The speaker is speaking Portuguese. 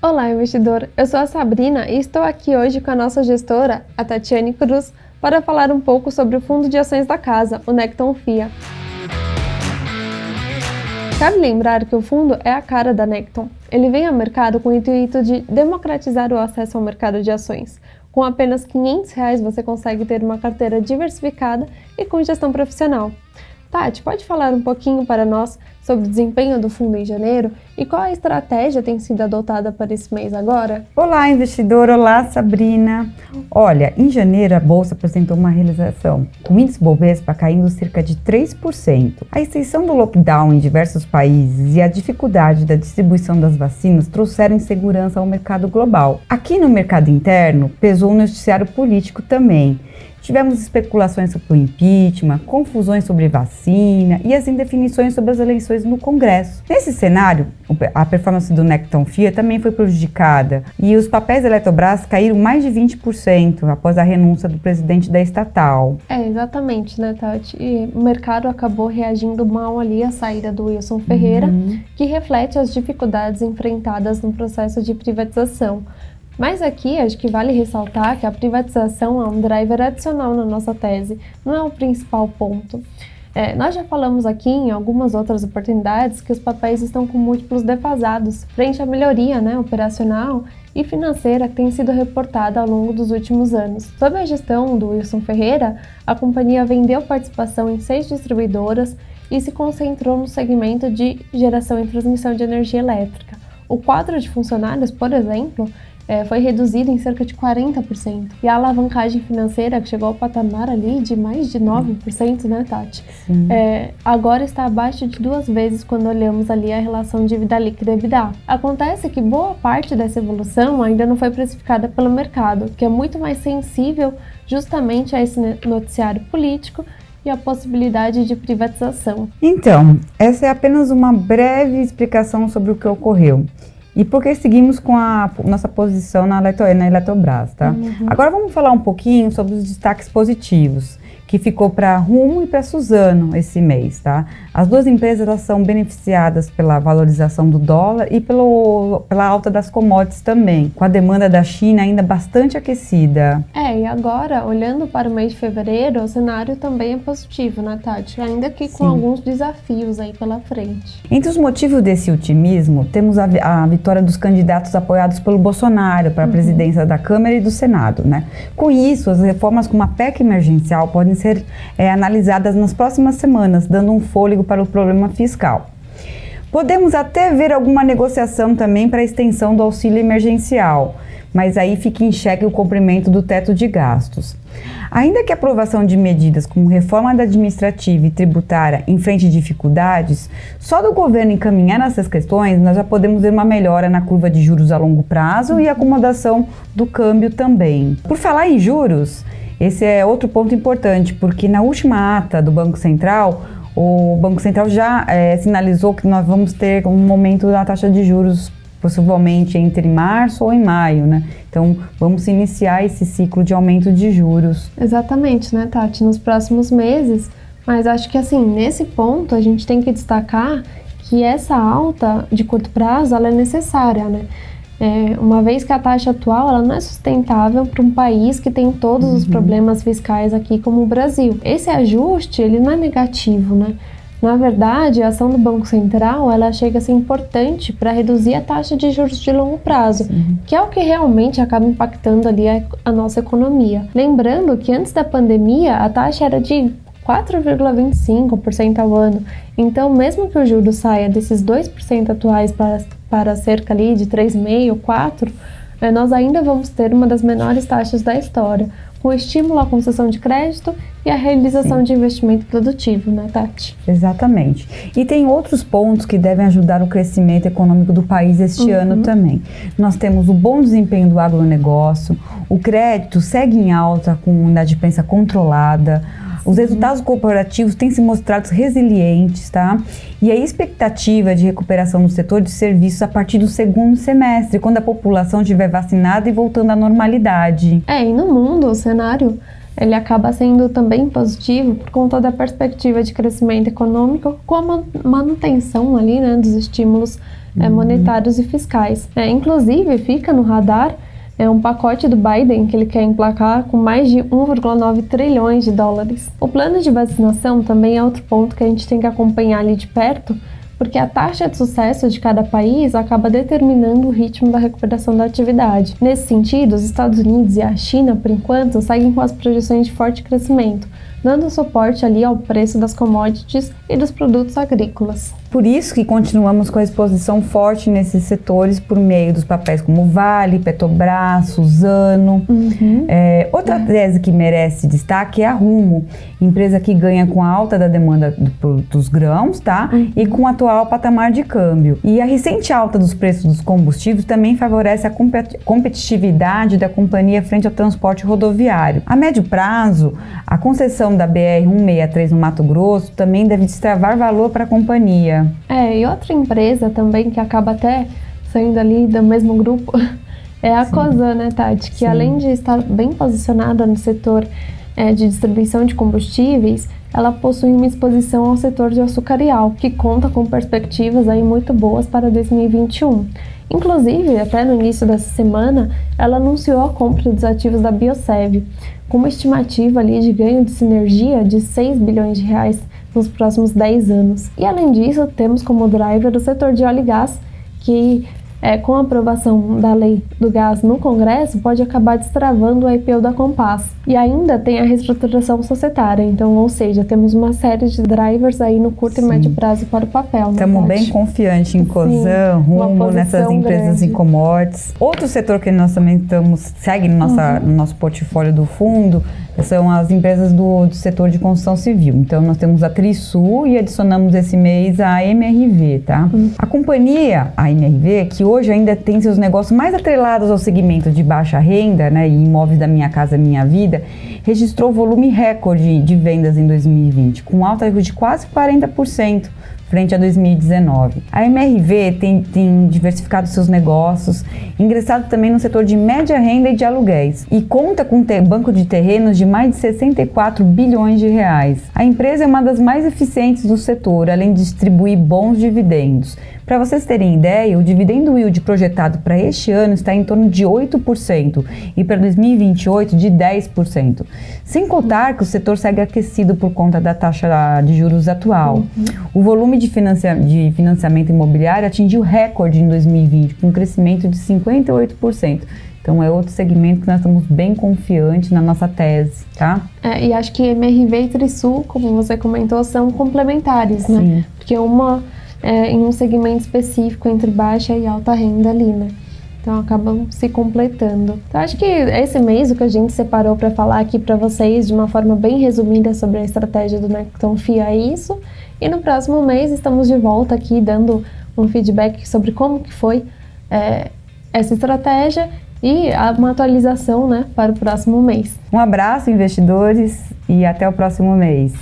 Olá, investidor! Eu sou a Sabrina e estou aqui hoje com a nossa gestora, a Tatiane Cruz, para falar um pouco sobre o fundo de ações da casa, o Necton FIA. Cabe lembrar que o fundo é a cara da Necton. Ele vem ao mercado com o intuito de democratizar o acesso ao mercado de ações. Com apenas R$ 500 você consegue ter uma carteira diversificada e com gestão profissional. Tati, pode falar um pouquinho para nós sobre o desempenho do fundo em janeiro e qual a estratégia tem sido adotada para esse mês agora? Olá, investidor! Olá, Sabrina! Olha, em janeiro a Bolsa apresentou uma realização, com o índice Bovespa caindo cerca de 3%. A extensão do lockdown em diversos países e a dificuldade da distribuição das vacinas trouxeram insegurança ao mercado global. Aqui no mercado interno, pesou o noticiário político também. Tivemos especulações sobre o impeachment, confusões sobre vacina e as indefinições sobre as eleições no Congresso. Nesse cenário, a performance do Necton FIA também foi prejudicada e os papéis da Eletrobras caíram mais de 20% após a renúncia do presidente da estatal. Exatamente, né, Tati? E o mercado acabou reagindo mal ali à saída do Wilson Ferreira, que reflete as dificuldades enfrentadas no processo de privatização. Mas aqui acho que vale ressaltar que a privatização é um driver adicional na nossa tese, não é o principal ponto. Nós já falamos aqui em algumas outras oportunidades que os papéis estão com múltiplos defasados frente à melhoria, operacional e financeira que tem sido reportada ao longo dos últimos anos. Sob a gestão do Wilson Ferreira, a companhia vendeu participação em 6 distribuidoras e se concentrou no segmento de geração e transmissão de energia elétrica. O quadro de funcionários, por exemplo, foi reduzido em cerca de 40%. E a alavancagem financeira, que chegou ao patamar ali de mais de 9%, né, Tati? Agora está abaixo de 2 vezes quando olhamos ali a relação dívida líquida EBITDA. Acontece que boa parte dessa evolução ainda não foi precificada pelo mercado, que é muito mais sensível justamente a esse noticiário político e a possibilidade de privatização. Então, essa é apenas uma breve explicação sobre o que ocorreu. E por que seguimos com a nossa posição na Eletrobras, tá? Agora vamos falar um pouquinho sobre os destaques positivos, que ficou para Rumo e para Suzano esse mês, tá? As duas empresas elas são beneficiadas pela valorização do dólar e pela alta das commodities também, com a demanda da China ainda bastante aquecida. E agora, olhando para o mês de fevereiro, o cenário também é positivo, né, Tati? Ainda que com alguns desafios aí pela frente. Entre os motivos desse otimismo, temos a vitória dos candidatos apoiados pelo Bolsonaro para a presidência da Câmara e do Senado, né? Com isso, as reformas como a PEC emergencial podem ser analisadas nas próximas semanas, dando um fôlego para o problema fiscal. Podemos até ver alguma negociação também para a extensão do auxílio emergencial, mas aí fica em xeque o cumprimento do teto de gastos. Ainda que a aprovação de medidas como reforma administrativa e tributária enfrente dificuldades, só do governo encaminhar essas questões, nós já podemos ver uma melhora na curva de juros a longo prazo e acomodação do câmbio também. Por falar em juros, esse é outro ponto importante, porque na última ata do Banco Central, o Banco Central já sinalizou que nós vamos ter um momento da taxa de juros possivelmente entre março ou em maio, né? Então, vamos iniciar esse ciclo de aumento de juros. Exatamente, né, Tati? Nos próximos meses. Mas acho que, assim, nesse ponto, a gente tem que destacar que essa alta de curto prazo, ela é necessária, né? Uma vez que a taxa atual ela não é sustentável para um país que tem todos os problemas fiscais aqui como o Brasil. Esse ajuste, ele não é negativo, né? Na verdade, a ação do Banco Central, ela chega a ser importante para reduzir a taxa de juros de longo prazo, que é o que realmente acaba impactando ali a nossa economia. Lembrando que antes da pandemia, a taxa era de 4,25% ao ano. Então, mesmo que o juro saia desses 2% atuais para cerca ali de 3,5%, 4%, nós ainda vamos ter uma das menores taxas da história, com estímulo à concessão de crédito e a realização de investimento produtivo, né, Tati? Exatamente. E tem outros pontos que devem ajudar o crescimento econômico do país este ano também. Nós temos o bom desempenho do agronegócio, o crédito segue em alta com inadimplência controlada, os resultados corporativos têm se mostrado resilientes, tá? E a expectativa de recuperação no setor de serviços a partir do segundo semestre, quando a população estiver vacinada e voltando à normalidade. E no mundo, o cenário ele acaba sendo também positivo por conta da perspectiva de crescimento econômico com a manutenção ali, né, dos estímulos monetários e fiscais. Inclusive, fica no radar um pacote do Biden que ele quer emplacar com mais de 1,9 trilhões de dólares. O plano de vacinação também é outro ponto que a gente tem que acompanhar ali de perto, porque a taxa de sucesso de cada país acaba determinando o ritmo da recuperação da atividade. Nesse sentido, os Estados Unidos e a China, por enquanto, seguem com as projeções de forte crescimento, dando suporte ali ao preço das commodities e dos produtos agrícolas. Por isso que continuamos com a exposição forte nesses setores por meio dos papéis como Vale, Petrobras, Suzano. Outra tese que merece destaque é a Rumo, empresa que ganha com a alta da demanda dos grãos, tá? E com o atual patamar de câmbio. E a recente alta dos preços dos combustíveis também favorece a competitividade da companhia frente ao transporte rodoviário. A médio prazo, a concessão da BR-163 no Mato Grosso também deve destravar valor para a companhia. E outra empresa também que acaba até saindo ali do mesmo grupo é a Cosan, né, Tati? Que além de estar bem posicionada no setor de distribuição de combustíveis, ela possui uma exposição ao setor de açucarial, que conta com perspectivas aí muito boas para 2021. Inclusive, até no início dessa semana, ela anunciou a compra dos ativos da Biosev, com uma estimativa ali de ganho de sinergia de 6 bilhões de reais nos próximos 10 anos. E além disso, temos como driver o setor de óleo e gás, que com a aprovação da lei do gás no Congresso, pode acabar destravando o IPO da Compass. E ainda tem a reestruturação societária, então, ou seja, temos uma série de drivers aí no curto e médio prazo para o papel. Estamos bem confiantes em Cosan, Rumo, nessas empresas em commodities. Outro setor que nós também segue no nosso portfólio do fundo são as empresas do setor de construção civil. Então, nós temos a Trisul e adicionamos esse mês a MRV, tá? A companhia, a MRV, que hoje ainda tem seus negócios mais atrelados ao segmento de baixa renda, né, e imóveis da Minha Casa Minha Vida, registrou volume recorde de vendas em 2020, com alta de quase 40%. Frente a 2019. A MRV tem diversificado seus negócios, ingressado também no setor de média renda e de aluguéis, e conta com banco de terrenos de mais de 64 bilhões de reais. A empresa é uma das mais eficientes do setor, além de distribuir bons dividendos. Para vocês terem ideia, o dividendo yield projetado para este ano está em torno de 8% e para 2028 de 10%. Sem contar que o setor segue aquecido por conta da taxa de juros atual. O volume de financiamento imobiliário atingiu recorde em 2020, com um crescimento de 58%. Então, é outro segmento que nós estamos bem confiantes na nossa tese, tá? E acho que MRV e Trisul, como você comentou, são complementares, né? Sim. Porque uma em um segmento específico entre baixa e alta renda ali, né? Então, acabam se completando. Então, acho que esse mês o que a gente separou para falar aqui para vocês de uma forma bem resumida sobre a estratégia do Necton FIA é isso. E no próximo mês estamos de volta aqui dando um feedback sobre como que foi essa estratégia e uma atualização, né, para o próximo mês. Um abraço, investidores, e até o próximo mês.